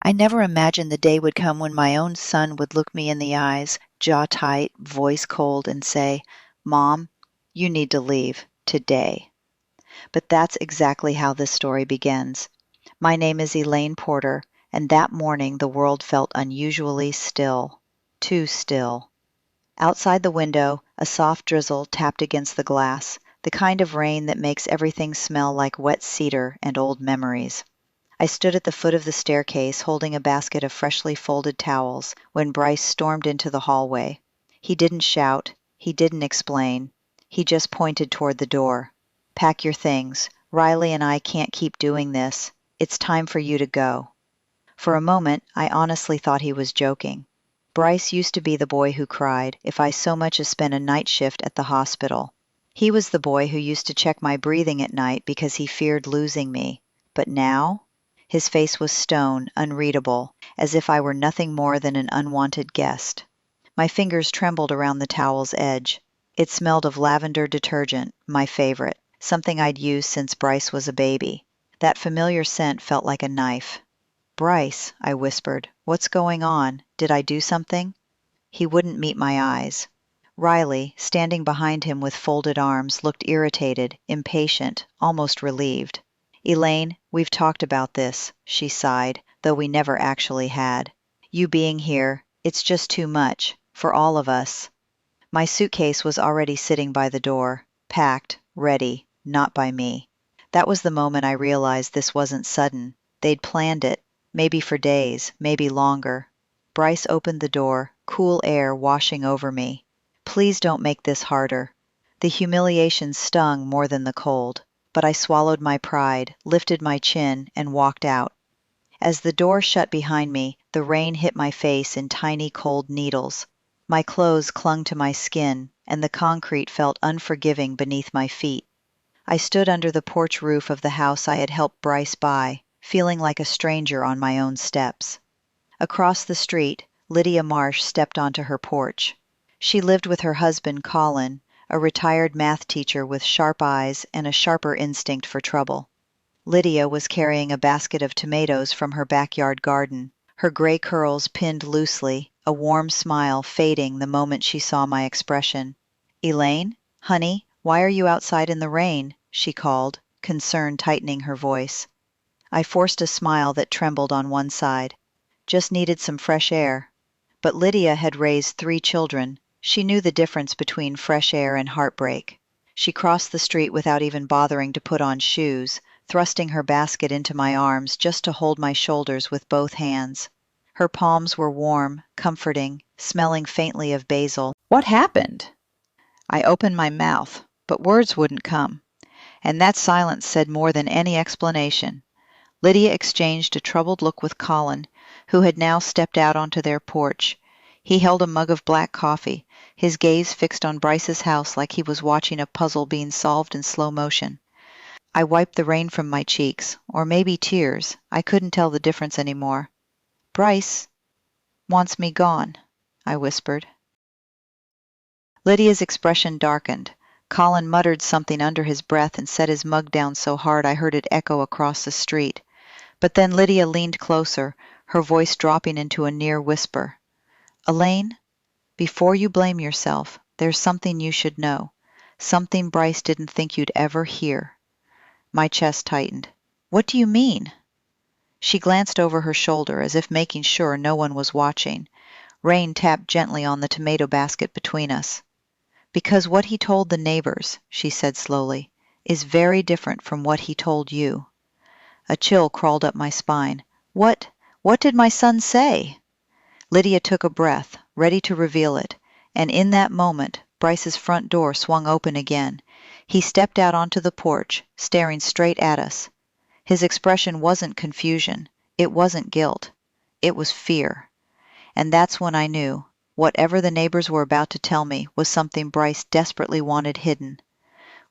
I never imagined the day would come when my own son would look me in the eyes, jaw tight, voice cold, and say, "Mom, you need to leave today." But that's exactly how this story begins. My name is Elaine Porter, and that morning the world felt unusually still. Too still. Outside the window, a soft drizzle tapped against the glass, the kind of rain that makes everything smell like wet cedar and old memories. I stood at the foot of the staircase holding a basket of freshly folded towels when Bryce stormed into the hallway. He didn't shout. He didn't explain. He just pointed toward the door. "Pack your things. Riley and I can't keep doing this. It's time for you to go." For a moment, I honestly thought he was joking. Bryce used to be the boy who cried if I so much as spent a night shift at the hospital. He was the boy who used to check my breathing at night because he feared losing me. But now? His face was stone, unreadable, as if I were nothing more than an unwanted guest. My fingers trembled around the towel's edge. It smelled of lavender detergent, my favorite, something I'd used since Bryce was a baby. That familiar scent felt like a knife. "Bryce," I whispered, "what's going on? Did I do something?" He wouldn't meet my eyes. Riley, standing behind him with folded arms, looked irritated, impatient, almost relieved. "Elaine, we've talked about this," she sighed, though we never actually had. "You being here, it's just too much, for all of us." My suitcase was already sitting by the door, packed, ready, not by me. That was the moment I realized this wasn't sudden. They'd planned it, maybe for days, maybe longer. Bryce opened the door, cool air washing over me. "Please don't make this harder." The humiliation stung more than the cold, but I swallowed my pride, lifted my chin, and walked out. As the door shut behind me, the rain hit my face in tiny cold needles. My clothes clung to my skin, and the concrete felt unforgiving beneath my feet. I stood under the porch roof of the house I had helped Bryce buy, feeling like a stranger on my own steps. Across the street, Lydia Marsh stepped onto her porch. She lived with her husband, Colin, a retired math teacher with sharp eyes and a sharper instinct for trouble. Lydia was carrying a basket of tomatoes from her backyard garden, her gray curls pinned loosely, a warm smile fading the moment she saw my expression. "Elaine? Honey, why are you outside in the rain?" she called, concern tightening her voice. I forced a smile that trembled on one side. "Just needed some fresh air." But Lydia had raised 3 children. She knew the difference between fresh air and heartbreak. She crossed the street without even bothering to put on shoes, thrusting her basket into my arms just to hold my shoulders with both hands. Her palms were warm, comforting, smelling faintly of basil. "What happened?" I opened my mouth, but words wouldn't come. And that silence said more than any explanation. Lydia exchanged a troubled look with Colin, who had now stepped out onto their porch. He held a mug of black coffee, his gaze fixed on Bryce's house like he was watching a puzzle being solved in slow motion. I wiped the rain from my cheeks, or maybe tears. I couldn't tell the difference anymore. "Bryce wants me gone," I whispered. Lydia's expression darkened. Colin muttered something under his breath and set his mug down so hard I heard it echo across the street. But then Lydia leaned closer, her voice dropping into a near whisper. "Elaine, before you blame yourself, there's something you should know. Something Bryce didn't think you'd ever hear." My chest tightened. "What do you mean?" She glanced over her shoulder as if making sure no one was watching. Rain tapped gently on the tomato basket between us. "Because what he told the neighbors," she said slowly, "is very different from what he told you." A chill crawled up my spine. What did my son say?" Lydia took a breath, ready to reveal it, and in that moment, Bryce's front door swung open again. He stepped out onto the porch, staring straight at us. His expression wasn't confusion. It wasn't guilt. It was fear. And that's when I knew, whatever the neighbors were about to tell me was something Bryce desperately wanted hidden.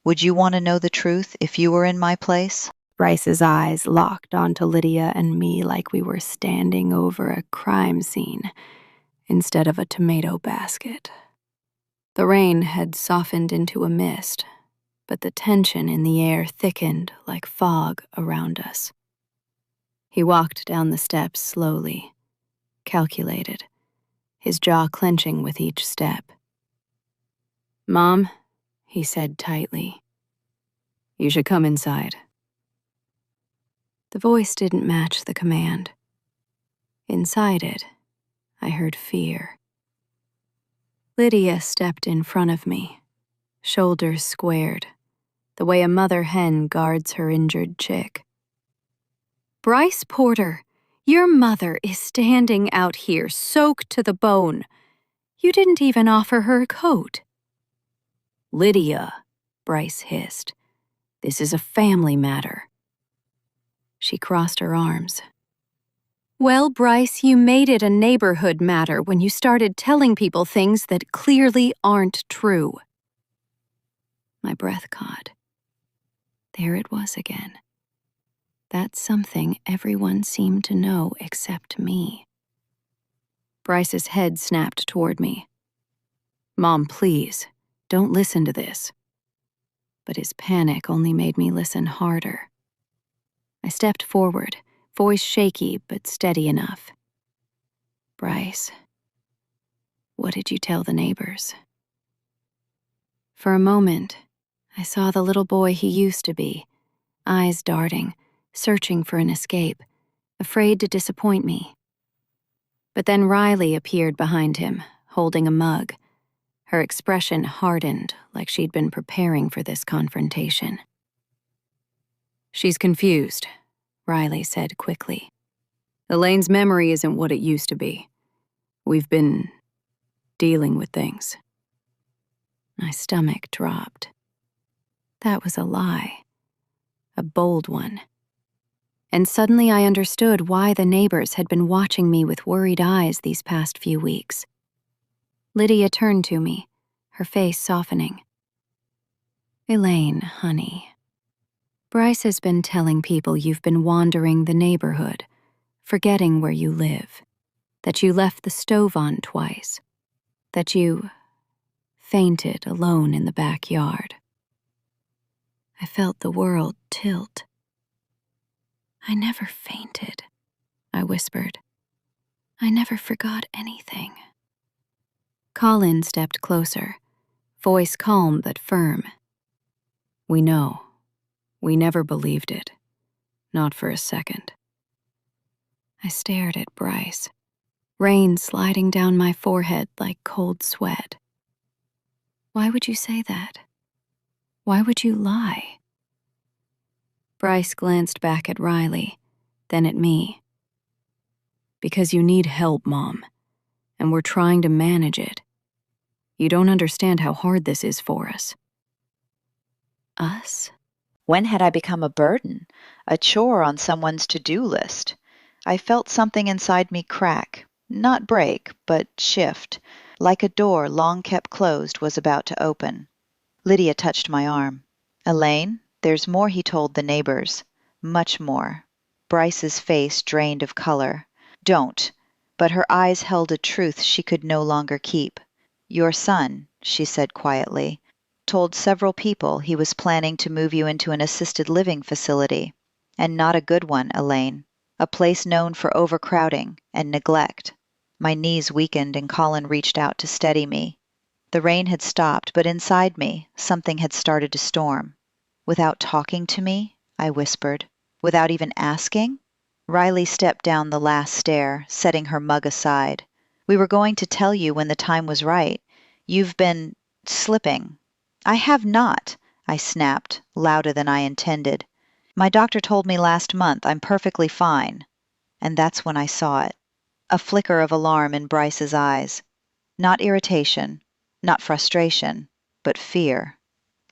"Would you want to know the truth if you were in my place?" Bryce's eyes locked onto Lydia and me like we were standing over a crime scene instead of a tomato basket. The rain had softened into a mist, but the tension in the air thickened like fog around us. He walked down the steps slowly, calculated, his jaw clenching with each step. "Mom," he said tightly, "you should come inside." The voice didn't match the command. Inside it, I heard fear. Lydia stepped in front of me, shoulders squared, the way a mother hen guards her injured chick. "Bryce Porter, your mother is standing out here soaked to the bone. You didn't even offer her a coat." "Lydia," Bryce hissed, "this is a family matter." She crossed her arms. "Well, Bryce, you made it a neighborhood matter when you started telling people things that clearly aren't true." My breath caught. There it was again. That's something everyone seemed to know except me. Bryce's head snapped toward me. "Mom, please, don't listen to this." But his panic only made me listen harder. I stepped forward, voice shaky but steady enough. "Bryce, what did you tell the neighbors?" For a moment, I saw the little boy he used to be, eyes darting, searching for an escape, afraid to disappoint me. But then Riley appeared behind him, holding a mug. Her expression hardened like she'd been preparing for this confrontation. "She's confused," Riley said quickly. "Elaine's memory isn't what it used to be. We've been dealing with things." My stomach dropped. That was a lie. A bold one. And suddenly I understood why the neighbors had been watching me with worried eyes these past few weeks. Lydia turned to me, her face softening. "Elaine, honey, Bryce has been telling people you've been wandering the neighborhood, forgetting where you live, that you left the stove on twice, that you fainted alone in the backyard." I felt the world tilt. "I never fainted," I whispered. "I never forgot anything." Colin stepped closer, voice calm but firm. "We know. We never believed it. Not for a second." I stared at Bryce, rain sliding down my forehead like cold sweat. "Why would you say that? Why would you lie?" Bryce glanced back at Riley, then at me. "Because you need help, Mom, and we're trying to manage it. You don't understand how hard this is for us." Us? When had I become a burden, a chore on someone's to-do list? I felt something inside me crack, not break, but shift, like a door long kept closed was about to open. Lydia touched my arm. "Elaine, there's more he told the neighbors. Much more." Bryce's face drained of color. "Don't." But her eyes held a truth she could no longer keep. "Your son," she said quietly, "told several people he was planning to move you into an assisted living facility. And not a good one, Elaine. A place known for overcrowding and neglect." My knees weakened and Colin reached out to steady me. The rain had stopped, but inside me, something had started to storm. "Without talking to me?" I whispered. "Without even asking?" Riley stepped down the last stair, setting her mug aside. "We were going to tell you when the time was right. You've been slipping." "I have not," I snapped, louder than I intended. "My doctor told me last month I'm perfectly fine." And that's when I saw it. A flicker of alarm in Bryce's eyes. Not irritation, not frustration, but fear.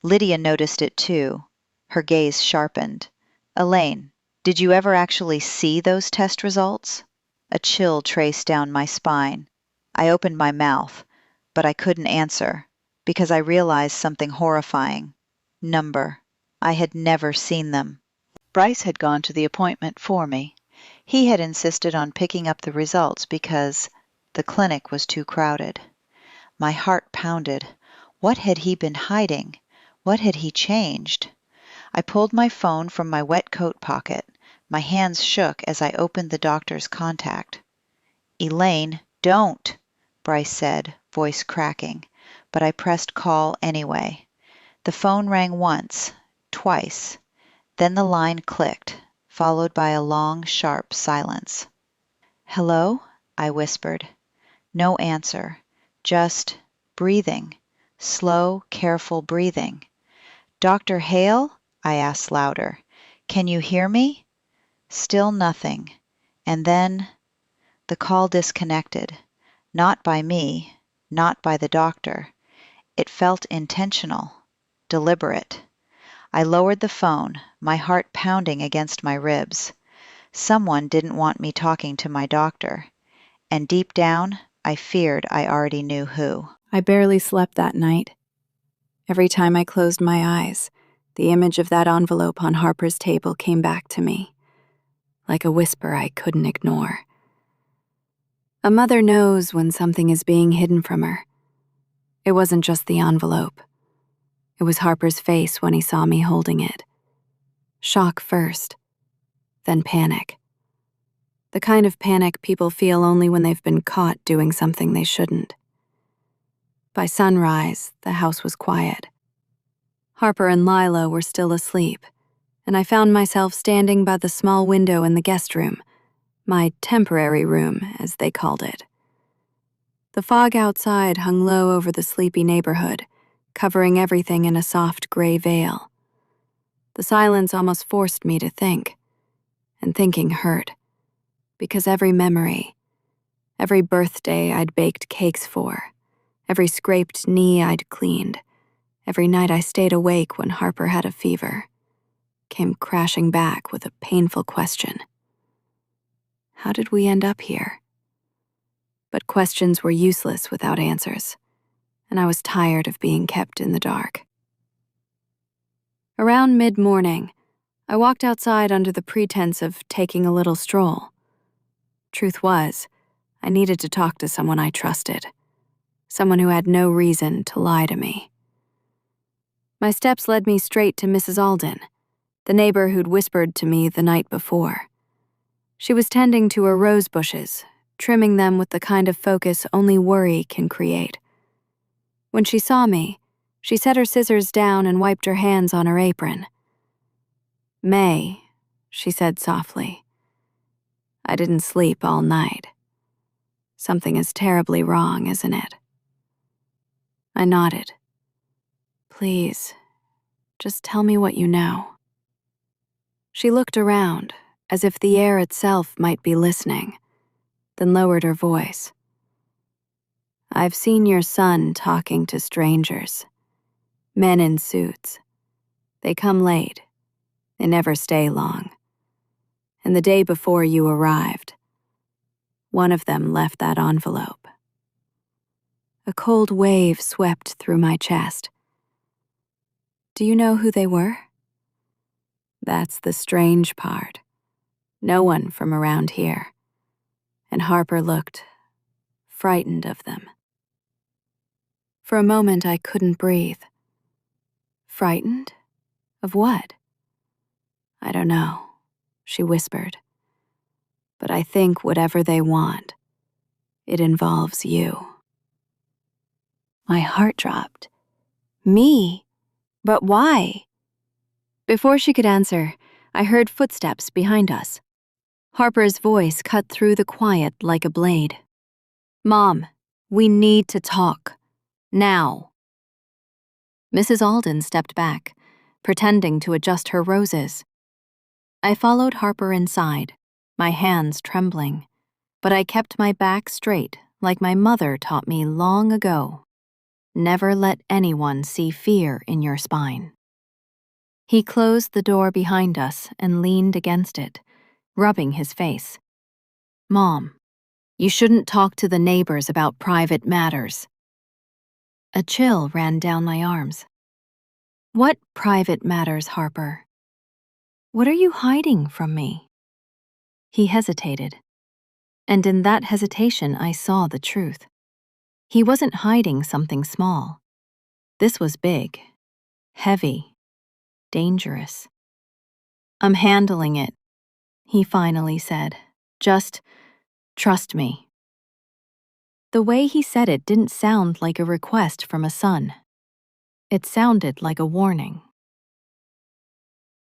Lydia noticed it too. Her gaze sharpened. "Elaine, did you ever actually see those test results?" A chill traced down my spine. I opened my mouth, but I couldn't answer, because I realized something horrifying. Number. I had never seen them. Bryce had gone to the appointment for me. He had insisted on picking up the results because the clinic was too crowded. My heart pounded. What had he been hiding? What had he changed? I pulled my phone from my wet coat pocket. My hands shook as I opened the doctor's contact. "Elaine, don't," Bryce said, voice cracking, but I pressed call anyway. The phone rang once, twice. Then the line clicked, followed by a long, sharp silence. "Hello?" I whispered. No answer, just breathing, slow, careful breathing. "Dr. Hale?" I asked louder. "Can you hear me?" Still nothing. And then the call disconnected. Not by me, not by the doctor. It felt intentional, deliberate. I lowered the phone, my heart pounding against my ribs. Someone didn't want me talking to my doctor. And deep down, I feared I already knew who. I barely slept that night. Every time I closed my eyes, the image of that envelope on Harper's table came back to me, like a whisper I couldn't ignore. A mother knows when something is being hidden from her. It wasn't just the envelope. It was Harper's face when he saw me holding it. Shock first, then panic. The kind of panic people feel only when they've been caught doing something they shouldn't. By sunrise, the house was quiet. Harper and Lila were still asleep, and I found myself standing by the small window in the guest room, my temporary room, as they called it. The fog outside hung low over the sleepy neighborhood, covering everything in a soft gray veil. The silence almost forced me to think, and thinking hurt, because every memory, every birthday I'd baked cakes for, every scraped knee I'd cleaned, every night I stayed awake when Harper had a fever, came crashing back with a painful question. How did we end up here? But questions were useless without answers, and I was tired of being kept in the dark. Around mid-morning, I walked outside under the pretense of taking a little stroll. Truth was, I needed to talk to someone I trusted, someone who had no reason to lie to me. My steps led me straight to Mrs. Alden, the neighbor who'd whispered to me the night before. She was tending to her rose bushes, trimming them with the kind of focus only worry can create. When she saw me, she set her scissors down and wiped her hands on her apron. "May," she said softly, "I didn't sleep all night. Something is terribly wrong, isn't it?" I nodded. "Please, just tell me what you know." She looked around, as if the air itself might be listening, then lowered her voice. "I've seen your son talking to strangers, men in suits. They come late. They never stay long. And the day before you arrived, one of them left that envelope." A cold wave swept through my chest. "Do you know who they were?" "That's the strange part. No one from around here." And Harper looked frightened of them. For a moment, I couldn't breathe. Frightened? Of what? "I don't know," she whispered. "But I think whatever they want, it involves you." My heart dropped. Me? But why? Before she could answer, I heard footsteps behind us. Harper's voice cut through the quiet like a blade. "Mom, we need to talk. Now." Mrs. Alden stepped back, pretending to adjust her roses. I followed Harper inside, my hands trembling, but I kept my back straight like my mother taught me long ago. Never let anyone see fear in your spine. He closed the door behind us and leaned against it, rubbing his face. "Mom, you shouldn't talk to the neighbors about private matters." A chill ran down my arms. "What private matters, Harper? What are you hiding from me?" He hesitated, and in that hesitation I saw the truth. He wasn't hiding something small. This was big, heavy, dangerous. "I'm handling it," he finally said. Just trust me. The way he said it didn't sound like a request from a son. It sounded like a warning.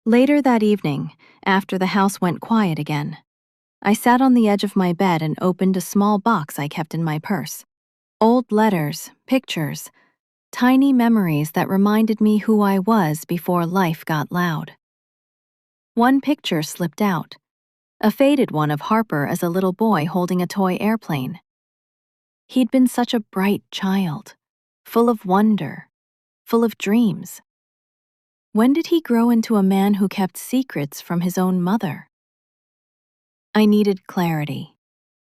Later that evening, after the house went quiet again, I sat on the edge of my bed and opened a small box I kept in my purse. Old letters, pictures, tiny memories that reminded me who I was before life got loud. One picture slipped out, a faded one of Harper as a little boy holding a toy airplane. He'd been such a bright child, full of wonder, full of dreams. When did he grow into a man who kept secrets from his own mother? I needed clarity,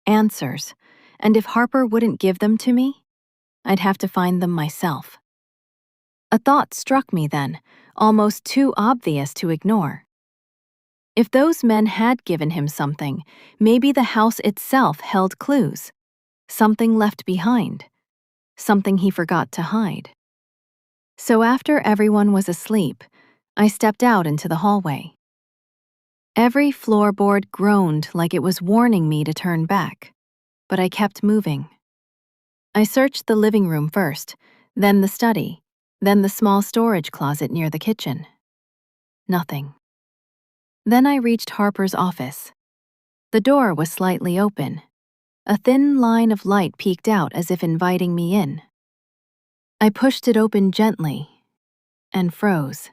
answers, and if Harper wouldn't give them to me, I'd have to find them myself. A thought struck me then, almost too obvious to ignore. If those men had given him something, maybe the house itself held clues, something left behind, something he forgot to hide. So after everyone was asleep, I stepped out into the hallway. Every floorboard groaned like it was warning me to turn back, but I kept moving. I searched the living room first, then the study, then the small storage closet near the kitchen. Nothing. Then I reached Harper's office. The door was slightly open. A thin line of light peeked out as if inviting me in. I pushed it open gently and froze.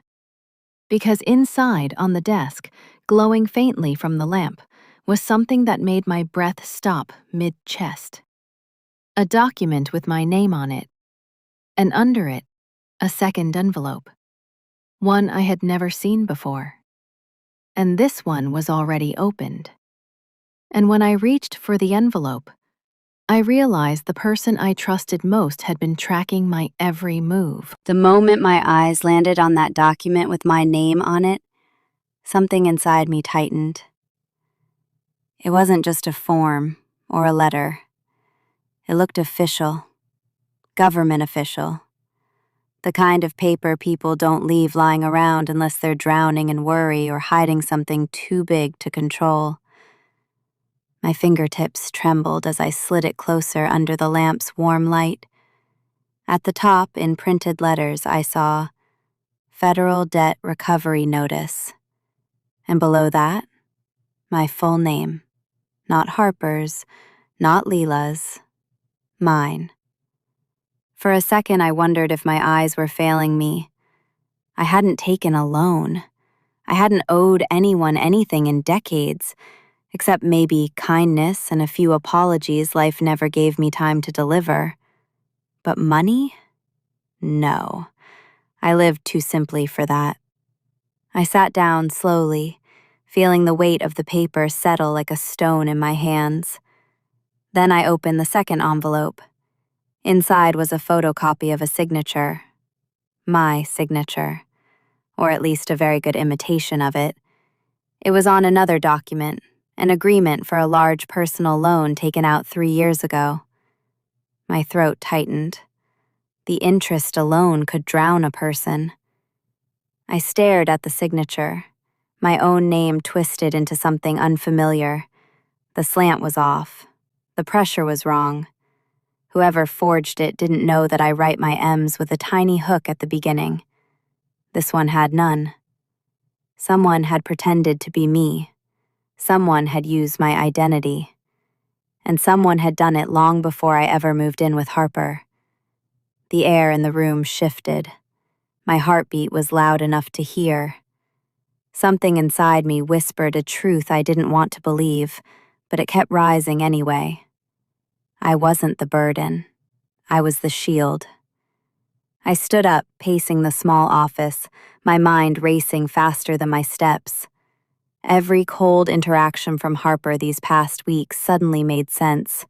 Because inside, on the desk, glowing faintly from the lamp, was something that made my breath stop mid-chest. A document with my name on it, and under it, a second envelope. One I had never seen before. And this one was already opened. And when I reached for the envelope, I realized the person I trusted most had been tracking my every move. The moment my eyes landed on that document with my name on it, something inside me tightened. It wasn't just a form or a letter. It looked official, government official. The kind of paper people don't leave lying around unless they're drowning in worry or hiding something too big to control. My fingertips trembled as I slid it closer under the lamp's warm light. At the top, in printed letters, I saw Federal Debt Recovery Notice. And below that, my full name. Not Harper's, not Leela's, mine. For a second, I wondered if my eyes were failing me. I hadn't taken a loan. I hadn't owed anyone anything in decades, except maybe kindness and a few apologies life never gave me time to deliver. But money? No. I lived too simply for that. I sat down slowly, feeling the weight of the paper settle like a stone in my hands. Then I opened the second envelope. Inside was a photocopy of a signature. My signature. Or at least a very good imitation of it. It was on another document, an agreement for a large personal loan taken out 3 years ago. My throat tightened. The interest alone could drown a person. I stared at the signature, my own name twisted into something unfamiliar. The slant was off. The pressure was wrong. Whoever forged it didn't know that I write my M's with a tiny hook at the beginning. This one had none. Someone had pretended to be me. Someone had used my identity. And someone had done it long before I ever moved in with Harper. The air in the room shifted. My heartbeat was loud enough to hear. Something inside me whispered a truth I didn't want to believe, but it kept rising anyway. I wasn't the burden. I was the shield. I stood up, pacing the small office, my mind racing faster than my steps. Every cold interaction from Harper these past weeks suddenly made sense.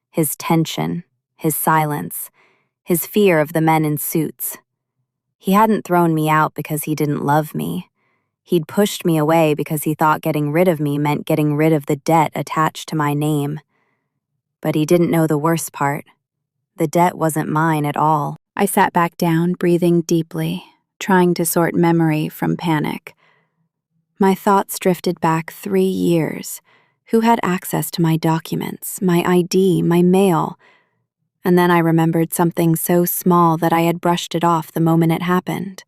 His tension, his silence, his fear of the men in suits. He hadn't thrown me out because he didn't love me. He'd pushed me away because he thought getting rid of me meant getting rid of the debt attached to my name. But he didn't know the worst part. The debt wasn't mine at all. I sat back down, breathing deeply, trying to sort memory from panic. My thoughts drifted back 3 years. Who had access to my documents, my ID, my mail? And then I remembered something so small that I had brushed it off the moment it happened.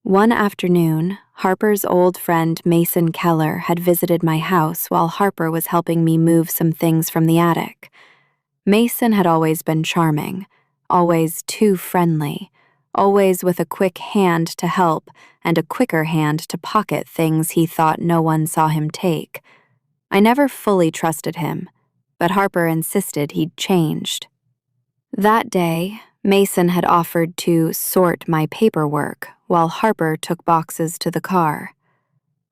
One afternoon, Harper's old friend Mason Keller had visited my house while Harper was helping me move some things from the attic. Mason had always been charming, always too friendly, always with a quick hand to help and a quicker hand to pocket things he thought no one saw him take. I never fully trusted him, but Harper insisted he'd changed. That day, Mason had offered to sort my paperwork while Harper took boxes to the car.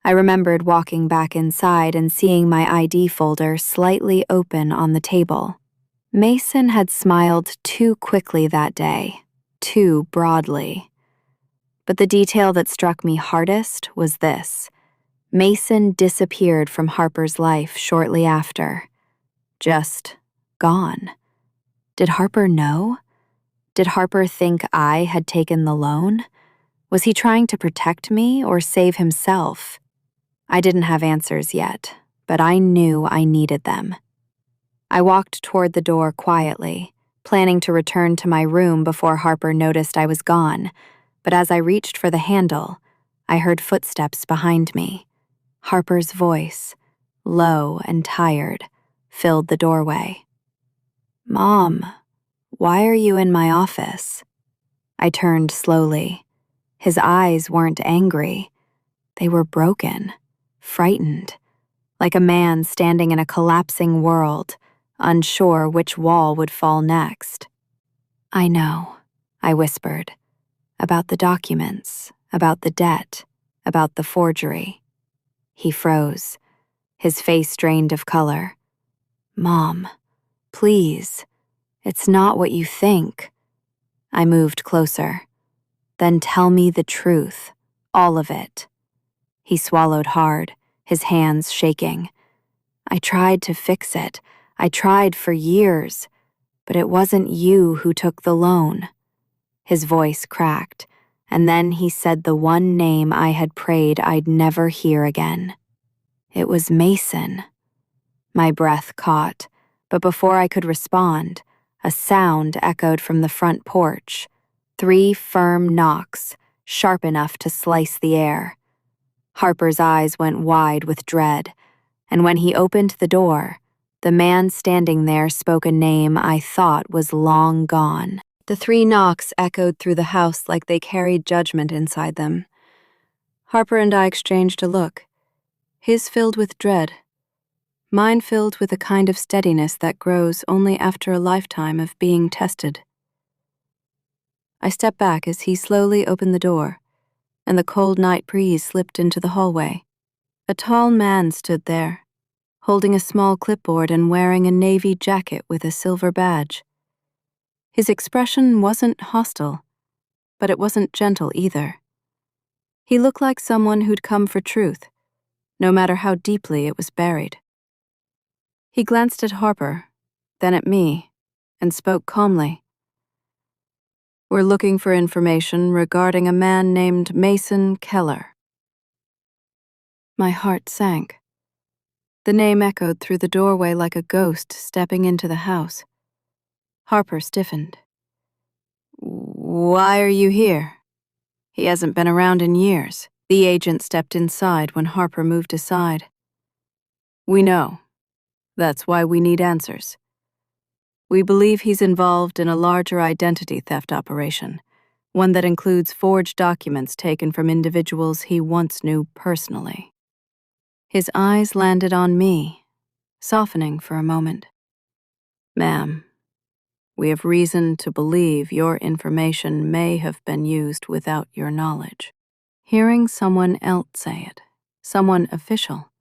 I remembered walking back inside and seeing my ID folder slightly open on the table. Mason had smiled too quickly that day, too broadly. But the detail that struck me hardest was this. Mason disappeared from Harper's life shortly after. Just gone. Did Harper know? Did Harper think I had taken the loan? Was he trying to protect me or save himself? I didn't have answers yet, but I knew I needed them. I walked toward the door quietly, planning to return to my room before Harper noticed I was gone, but as I reached for the handle, I heard footsteps behind me. Harper's voice, low and tired, filled the doorway. "Mom, why are you in my office?" I turned slowly. His eyes weren't angry. They were broken, frightened, like a man standing in a collapsing world, unsure which wall would fall next. "I know," I whispered, "about the documents, about the debt, about the forgery." He froze, his face drained of color. "Mom, please, it's not what you think." I moved closer. "Then tell me the truth, all of it." He swallowed hard, his hands shaking. "I tried to fix it. I tried for years, but it wasn't you who took the loan." His voice cracked, and then he said the one name I had prayed I'd never hear again. It was Mason. My breath caught, but before I could respond, a sound echoed from the front porch. 3 firm knocks, sharp enough to slice the air. Harper's eyes went wide with dread, and when he opened the door, the man standing there spoke a name I thought was long gone. The 3 knocks echoed through the house like they carried judgment inside them. Harper and I exchanged a look, his filled with dread, mine filled with a kind of steadiness that grows only after a lifetime of being tested. I stepped back as he slowly opened the door, and the cold night breeze slipped into the hallway. A tall man stood there, holding a small clipboard and wearing a navy jacket with a silver badge. His expression wasn't hostile, but it wasn't gentle either. He looked like someone who'd come for truth, no matter how deeply it was buried. He glanced at Harper, then at me, and spoke calmly. "We're looking for information regarding a man named Mason Keller." My heart sank. The name echoed through the doorway like a ghost stepping into the house. Harper stiffened. "Why are you here? He hasn't been around in years." The agent stepped inside when Harper moved aside. "We know. That's why we need answers. We believe he's involved in a larger identity theft operation, one that includes forged documents taken from individuals he once knew personally." His eyes landed on me, softening for a moment. "Ma'am, we have reason to believe your information may have been used without your knowledge." Hearing someone else say it, someone official,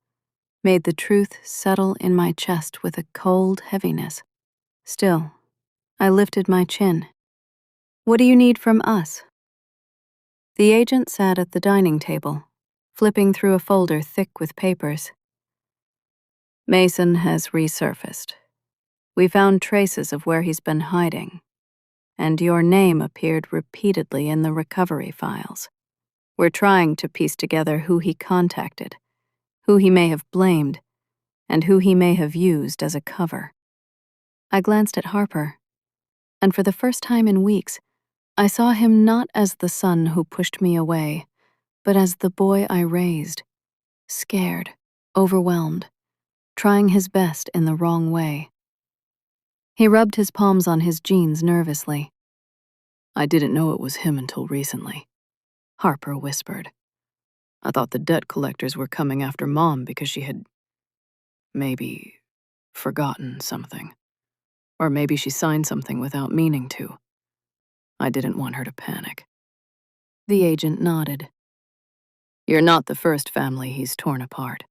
made the truth settle in my chest with a cold heaviness. Still, I lifted my chin. "What do you need from us?" The agent sat at the dining table, flipping through a folder thick with papers. "Mason has resurfaced. We found traces of where he's been hiding, and your name appeared repeatedly in the recovery files. We're trying to piece together who he contacted, who he may have blamed, and who he may have used as a cover. I glanced at Harper, and for the first time in weeks, I saw him not as the son who pushed me away, but as the boy I raised, scared, overwhelmed, trying his best in the wrong way. He rubbed his palms on his jeans nervously. "I didn't know it was him until recently," Harper whispered. "I thought the debt collectors were coming after Mom because she had maybe forgotten something. Or maybe she signed something without meaning to. I didn't want her to panic." The agent nodded. "You're not the first family he's torn apart."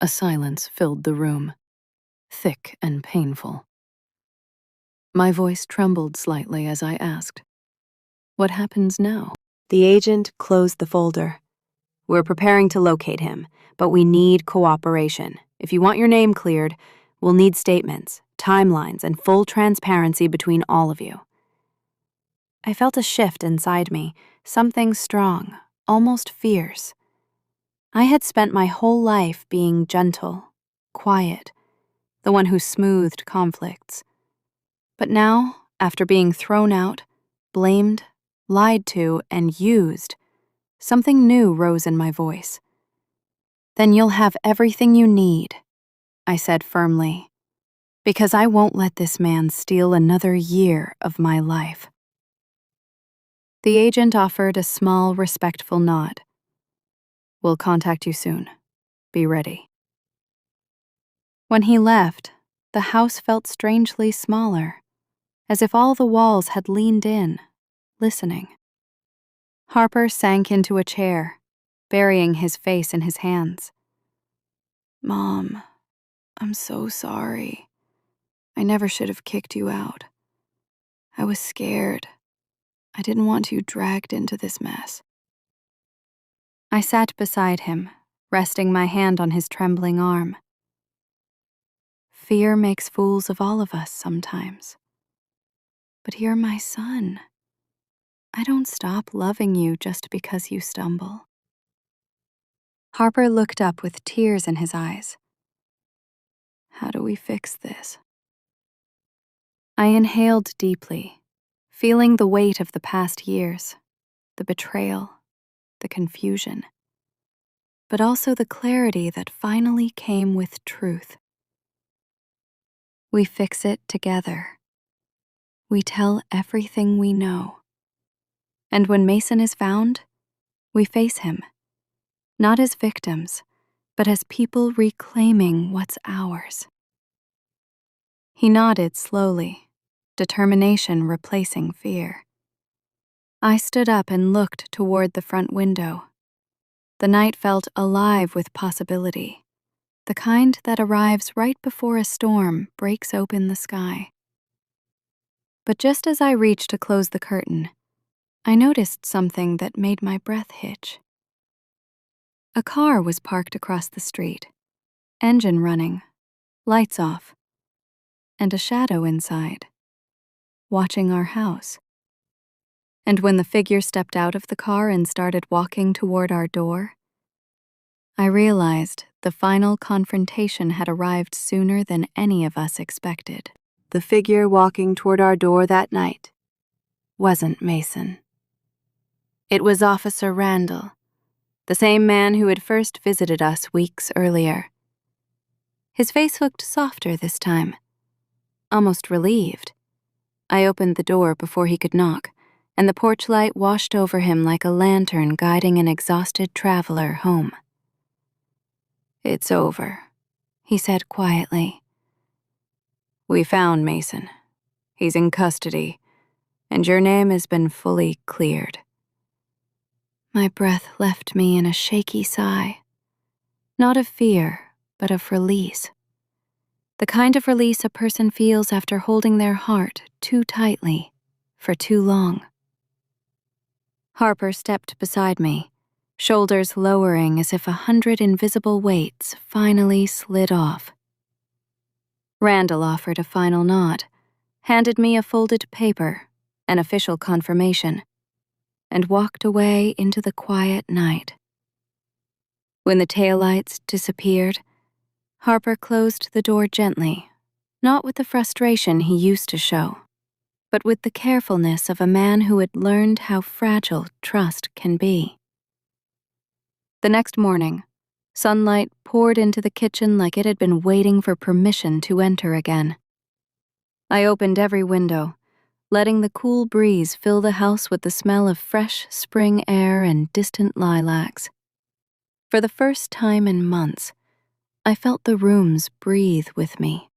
A silence filled the room, thick and painful. My voice trembled slightly as I asked, "What happens now?" The agent closed the folder. "We're preparing to locate him, but we need cooperation. If you want your name cleared, we'll need statements, timelines, and full transparency between all of you." I felt a shift inside me, something strong, almost fierce. I had spent my whole life being gentle, quiet, the one who smoothed conflicts. But now, after being thrown out, blamed, lied to, and used, something new rose in my voice. "Then you'll have everything you need," I said firmly, "because I won't let this man steal another year of my life." The agent offered a small, respectful nod. "We'll contact you soon. Be ready." When he left, the house felt strangely smaller, as if all the walls had leaned in, listening. Harper sank into a chair, burying his face in his hands. "Mom, I'm so sorry. I never should have kicked you out. I was scared. I didn't want you dragged into this mess." I sat beside him, resting my hand on his trembling arm. Fear makes fools of all of us sometimes. But you're my son. I don't stop loving you just because you stumble. Harper looked up with tears in his eyes. "How do we fix this?" I inhaled deeply, feeling the weight of the past years, the betrayal, the confusion, but also the clarity that finally came with truth. We fix it together. We tell everything we know. And when Mason is found, we face him, not as victims, but as people reclaiming what's ours. He nodded slowly, determination replacing fear. I stood up and looked toward the front window. The night felt alive with possibility, the kind that arrives right before a storm breaks open the sky. But just as I reached to close the curtain, I noticed something that made my breath hitch. A car was parked across the street, engine running, lights off, and a shadow inside, watching our house. And when the figure stepped out of the car and started walking toward our door, I realized the final confrontation had arrived sooner than any of us expected. The figure walking toward our door that night wasn't Mason. It was Officer Randall, the same man who had first visited us weeks earlier. His face looked softer this time, almost relieved. I opened the door before he could knock, and the porch light washed over him like a lantern guiding an exhausted traveler home. "It's over," he said quietly. "We found Mason. He's in custody, and your name has been fully cleared." My breath left me in a shaky sigh, not of fear, but of release. The kind of release a person feels after holding their heart too tightly for too long. Harper stepped beside me, shoulders lowering as if 100 invisible weights finally slid off. Randall offered a final nod, handed me a folded paper, an official confirmation. and walked away into the quiet night. When the taillights disappeared, Harper closed the door gently, not with the frustration he used to show, but with the carefulness of a man who had learned how fragile trust can be. The next morning, sunlight poured into the kitchen like it had been waiting for permission to enter again. I opened every window, letting the cool breeze fill the house with the smell of fresh spring air and distant lilacs. For the first time in months, I felt the rooms breathe with me.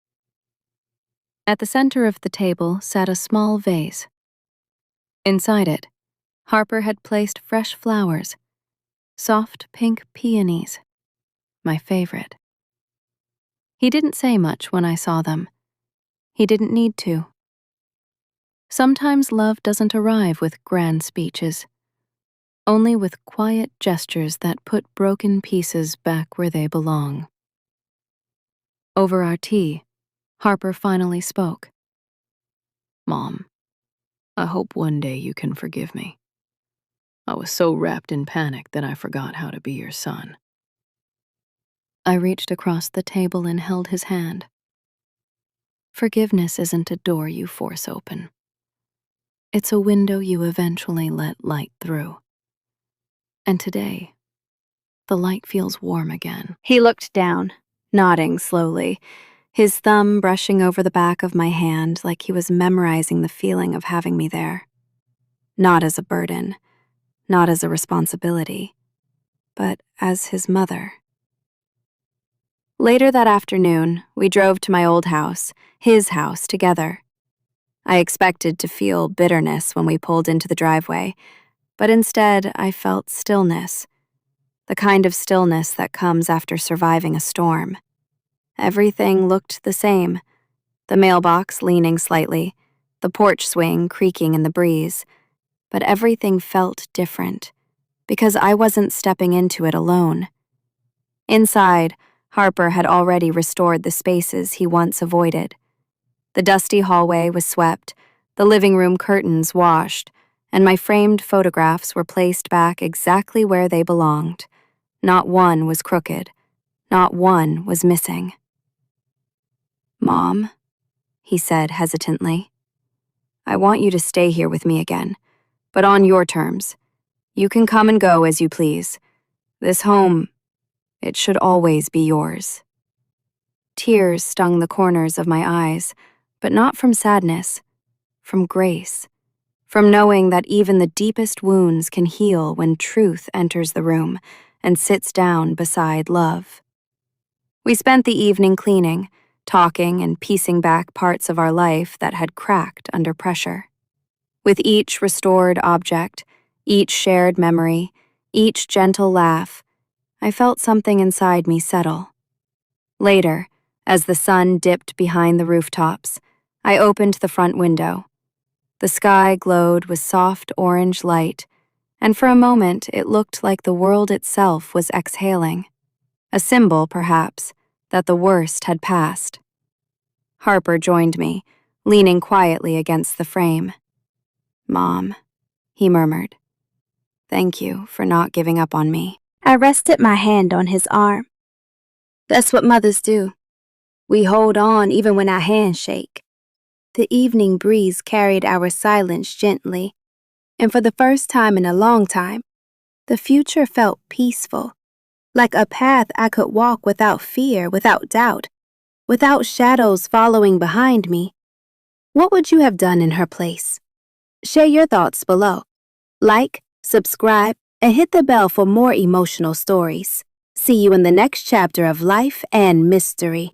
At the center of the table sat a small vase. Inside it, Harper had placed fresh flowers, soft pink peonies, my favorite. He didn't say much when I saw them. He didn't need to. Sometimes love doesn't arrive with grand speeches, only with quiet gestures that put broken pieces back where they belong. Over our tea, Harper finally spoke. "Mom, I hope one day you can forgive me. I was so wrapped in panic that I forgot how to be your son." I reached across the table and held his hand. Forgiveness isn't a door you force open. It's a window you eventually let light through. And today, the light feels warm again. He looked down, nodding slowly, his thumb brushing over the back of my hand like he was memorizing the feeling of having me there. Not as a burden, not as a responsibility, but as his mother. Later that afternoon, we drove to my old house, his house, together. I expected to feel bitterness when we pulled into the driveway, but instead I felt stillness, the kind of stillness that comes after surviving a storm. Everything looked the same, the mailbox leaning slightly, the porch swing creaking in the breeze, but everything felt different, because I wasn't stepping into it alone. Inside, Harper had already restored the spaces he once avoided. The dusty hallway was swept, the living room curtains washed, and my framed photographs were placed back exactly where they belonged. Not one was crooked. Not one was missing. "Mom," he said hesitantly, "I want you to stay here with me again, but on your terms. You can come and go as you please. This home, it should always be yours." Tears stung the corners of my eyes, but not from sadness, from grace, from knowing that even the deepest wounds can heal when truth enters the room and sits down beside love. We spent the evening cleaning, talking and piecing back parts of our life that had cracked under pressure. With each restored object, each shared memory, each gentle laugh, I felt something inside me settle. Later, as the sun dipped behind the rooftops, I opened the front window. The sky glowed with soft orange light, and for a moment it looked like the world itself was exhaling. A symbol, perhaps, that the worst had passed. Harper joined me, leaning quietly against the frame. "Mom," he murmured, "thank you for not giving up on me." I rested my hand on his arm. That's what mothers do. We hold on even when our hands shake. The evening breeze carried our silence gently, and for the first time in a long time, the future felt peaceful, like a path I could walk without fear, without doubt, without shadows following behind me. What would you have done in her place? Share your thoughts below. Like, subscribe, and hit the bell for more emotional stories. See you in the next chapter of Life and Mystery.